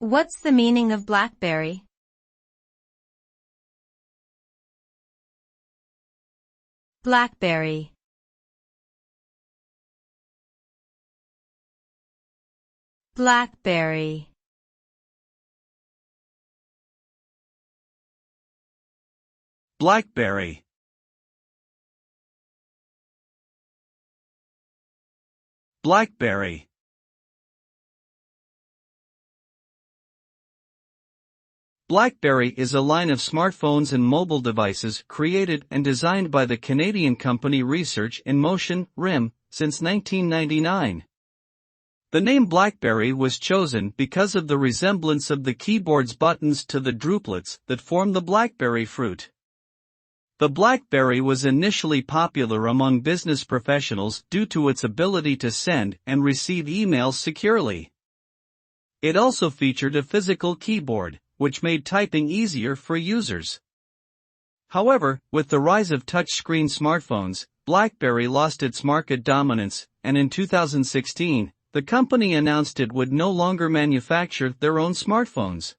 What's the meaning of BlackBerry? BlackBerry. BlackBerry. BlackBerry. BlackBerry. BlackBerry is a line of smartphones and mobile devices created and designed by the Canadian company Research in Motion, RIM, since 1999. The name BlackBerry was chosen because of the resemblance of the keyboard's buttons to the drupelets that form the blackberry fruit. The BlackBerry was initially popular among business professionals due to its ability to send and receive emails securely. It also featured a physical keyboard, which made typing easier for users. However, with the rise of touchscreen smartphones, BlackBerry lost its market dominance, and in 2016, the company announced it would no longer manufacture their own smartphones.